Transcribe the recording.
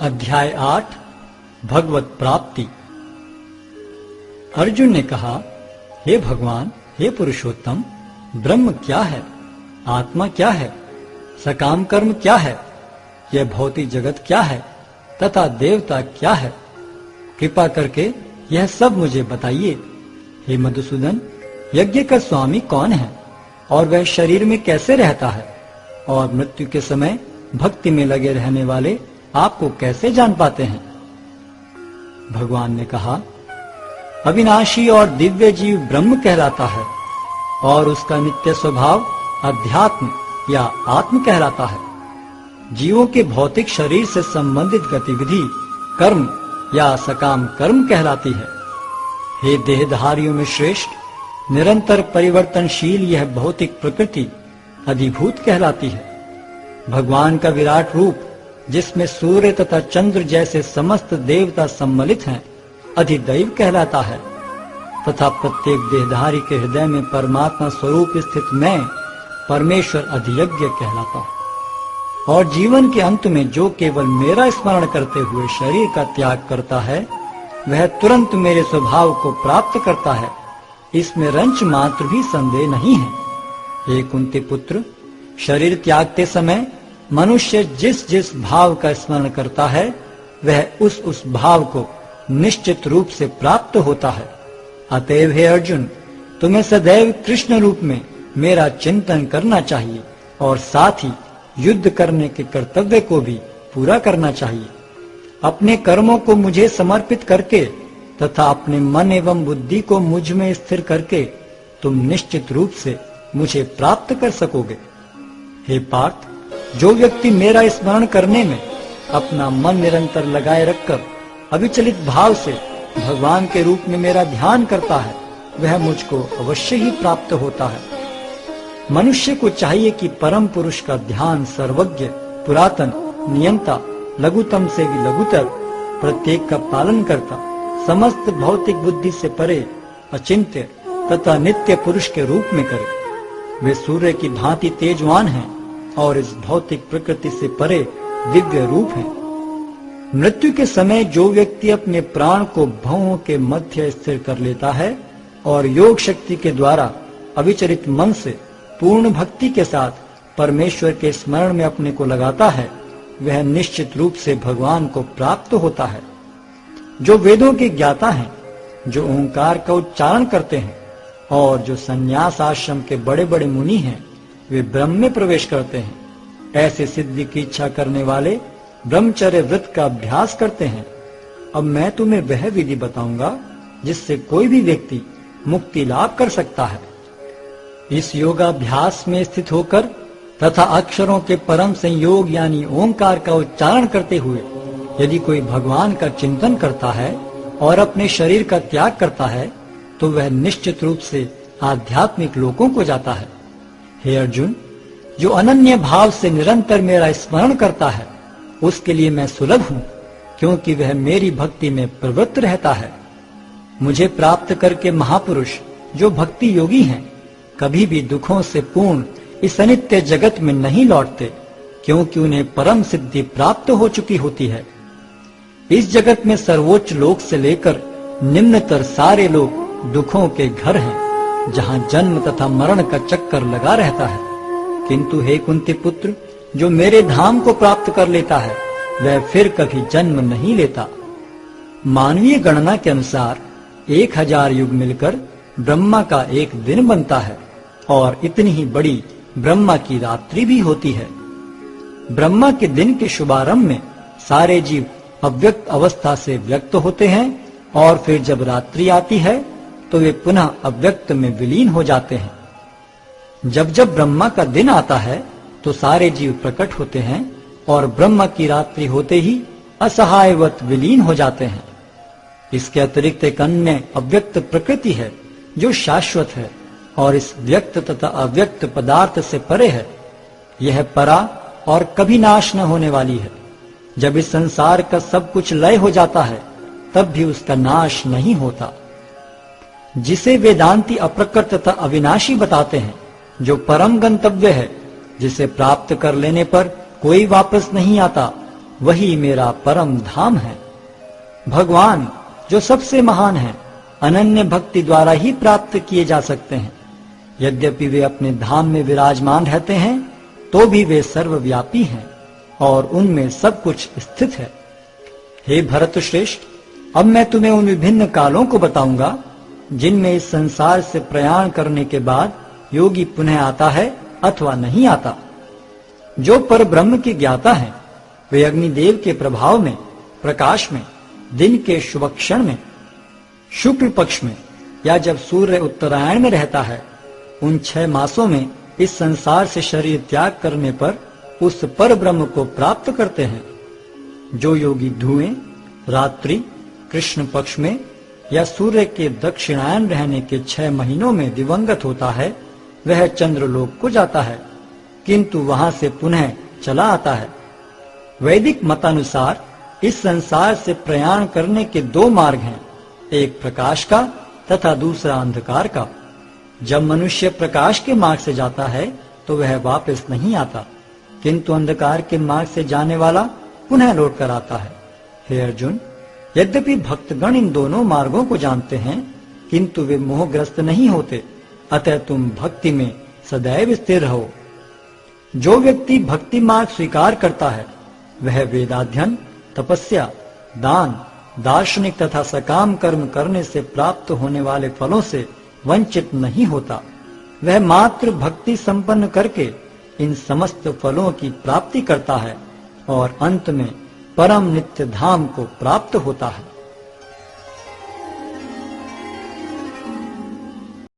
अध्याय 8 भगवत प्राप्ति। अर्जुन ने कहा, हे भगवान, हे पुरुषोत्तम, ब्रह्म क्या है, आत्मा क्या है, सकाम कर्म क्या है, यह भौतिक जगत क्या है तथा देवता क्या है? कृपा करके यह सब मुझे बताइए। हे मधुसूदन, यज्ञ का स्वामी कौन है और वह शरीर में कैसे रहता है, और मृत्यु के समय भक्ति में लगे रहने वाले आपको कैसे जान पाते हैं? भगवान ने कहा, अविनाशी और दिव्य जीव ब्रह्म कहलाता है और उसका नित्य स्वभाव अध्यात्म या आत्म कहलाता है। जीवों के भौतिक शरीर से संबंधित गतिविधि कर्म या सकाम कर्म कहलाती है। हे देहधारियों में श्रेष्ठ, निरंतर परिवर्तनशील यह भौतिक प्रकृति अधिभूत कहलाती है। भगवान का विराट रूप, जिसमें सूर्य तथा चंद्र जैसे समस्त देवता सम्मिलित हैं, अधिदैव कहलाता है तथा प्रत्येक देहधारी के हृदय में परमात्मा स्वरूप स्थित मैं परमेश्वर अधियज्ञ कहलाता हूँ। और जीवन के अंत में जो केवल मेरा स्मरण करते हुए शरीर का त्याग करता है, वह तुरंत मेरे स्वभाव को प्राप्त करता है। इसमें रंच मात्र भी संदेह नहीं है। हे कुंती पुत्र, शरीर त्यागते समय मनुष्य जिस जिस भाव का स्मरण करता है, वह उस भाव को निश्चित रूप से प्राप्त होता है। अतएव हे अर्जुन, तुम्हें सदैव कृष्ण रूप में मेरा चिंतन करना चाहिए और साथ ही युद्ध करने के कर्तव्य को भी पूरा करना चाहिए। अपने कर्मों को मुझे समर्पित करके तथा अपने मन एवं बुद्धि को मुझ में स्थिर करके तुम निश्चित रूप से मुझे प्राप्त कर सकोगे। हे पार्थ, जो व्यक्ति मेरा स्मरण करने में अपना मन निरंतर लगाए रखकर अविचलित भाव से भगवान के रूप में मेरा ध्यान करता है, वह मुझको अवश्य ही प्राप्त होता है। मनुष्य को चाहिए कि परम पुरुष का ध्यान सर्वज्ञ, पुरातन, नियंता, लघुतम से भी लघुतर, प्रत्येक का पालन करता, समस्त भौतिक बुद्धि से परे, अचिंत्य तथा नित्य पुरुष के रूप में करे। वे सूर्य की भांति तेजवान हैं और इस भौतिक प्रकृति से परे दिव्य रूप है। मृत्यु के समय जो व्यक्ति अपने प्राण को भवों के मध्य स्थिर कर लेता है और योग शक्ति के द्वारा अविचलित मन से पूर्ण भक्ति के साथ परमेश्वर के स्मरण में अपने को लगाता है, वह निश्चित रूप से भगवान को प्राप्त होता है। जो वेदों के ज्ञाता हैं, जो ओंकार का उच्चारण करते हैं और जो संन्यास आश्रम के बड़े बड़े मुनि हैं, वे ब्रह्म में प्रवेश करते हैं। ऐसे सिद्धि की इच्छा करने वाले ब्रह्मचर्य व्रत का अभ्यास करते हैं। अब मैं तुम्हें वह विधि बताऊंगा जिससे कोई भी व्यक्ति मुक्ति लाभ कर सकता है। इस योगाभ्यास में स्थित होकर तथा अक्षरों के परम संयोग यानी ओंकार का उच्चारण करते हुए यदि कोई भगवान का चिंतन करता है और अपने शरीर का त्याग करता है, तो वह निश्चित रूप से आध्यात्मिक लोकों को जाता है। हे अर्जुन, जो अनन्य भाव से निरंतर मेरा स्मरण करता है, उसके लिए मैं सुलभ हूँ, क्योंकि वह मेरी भक्ति में प्रवृत्त रहता है। मुझे प्राप्त करके महापुरुष जो भक्ति योगी हैं, कभी भी दुखों से पूर्ण इस अनित्य जगत में नहीं लौटते, क्योंकि उन्हें परम सिद्धि प्राप्त हो चुकी होती है। इस जगत में सर्वोच्च लोक से लेकर निम्नतर सारे लोग दुखों के घर हैं, जहाँ जन्म तथा मरण का चक्कर लगा रहता है। किंतु हे कुंती पुत्र, जो मेरे धाम को प्राप्त कर लेता है, वह फिर कभी जन्म नहीं लेता। मानवीय गणना के अनुसार 1000 युग मिलकर ब्रह्मा का एक दिन बनता है और इतनी ही बड़ी ब्रह्मा की रात्रि भी होती है। ब्रह्मा के दिन के शुभारंभ में सारे जीव अव्यक्त अवस्था से व्यक्त होते हैं और फिर जब रात्रि आती है तो वे पुनः अव्यक्त में विलीन हो जाते हैं। जब जब ब्रह्मा का दिन आता है तो सारे जीव प्रकट होते हैं और ब्रह्मा की रात्रि होते ही असहायवत विलीन हो जाते हैं। इसके अतिरिक्त एक अन्य अव्यक्त प्रकृति है जो शाश्वत है और इस व्यक्त तथा अव्यक्त पदार्थ से परे है। यह परा और कभी नाश न होने वाली है। जब इस संसार का सब कुछ लय हो जाता है, तब भी उसका नाश नहीं होता। जिसे वेदांती अप्रकट तथा अविनाशी बताते हैं, जो परम गंतव्य है, जिसे प्राप्त कर लेने पर कोई वापस नहीं आता, वही मेरा परम धाम है। भगवान जो सबसे महान है, अनन्य भक्ति द्वारा ही प्राप्त किए जा सकते हैं। यद्यपि वे अपने धाम में विराजमान रहते हैं, तो भी वे सर्वव्यापी हैं और उनमें सब कुछ स्थित है। हे भरत श्रेष्ठ, अब मैं तुम्हें उन विभिन्न कालों को बताऊंगा जिनमें इस संसार से प्रयाण करने के बाद योगी पुनः आता है अथवा नहीं आता। जो पर ब्रह्म के ज्ञाता हैं, वे अग्निदेव के प्रभाव में, प्रकाश में, दिन के शुभ क्षण में, शुक्ल पक्ष में या जब सूर्य उत्तरायण में रहता है, उन 6 मासों में इस संसार से शरीर त्याग करने पर उस पर ब्रह्म को प्राप्त करते हैं। जो योगी धुएं, रात्रि, कृष्ण पक्ष में या सूर्य के दक्षिणायन रहने के 6 महीनों में दिवंगत होता है, वह चंद्रलोक को जाता है, किंतु वहां से पुनः चला आता है। वैदिक मतानुसार इस संसार से प्रयाण करने के 2 मार्ग हैं, एक प्रकाश का तथा दूसरा अंधकार का। जब मनुष्य प्रकाश के मार्ग से जाता है तो वह वापस नहीं आता, किंतु अंधकार के मार्ग से जाने वाला पुनः लौट कर आता है। हे अर्जुन, यद्यपि भक्तगण इन दोनों मार्गों को जानते हैं, किंतु वे मोहग्रस्त नहीं होते, अतः तुम भक्ति में सदैव स्थिर रहो। जो व्यक्ति भक्ति मार्ग स्वीकार करता है, वह वेदाध्ययन, तपस्या, दान, दार्शनिक तथा सकाम कर्म करने से प्राप्त होने वाले फलों से वंचित नहीं होता। वह मात्र भक्ति संपन्न करके इन समस्त फलों की प्राप्ति करता है और अंत में परम नित्य धाम को प्राप्त होता है।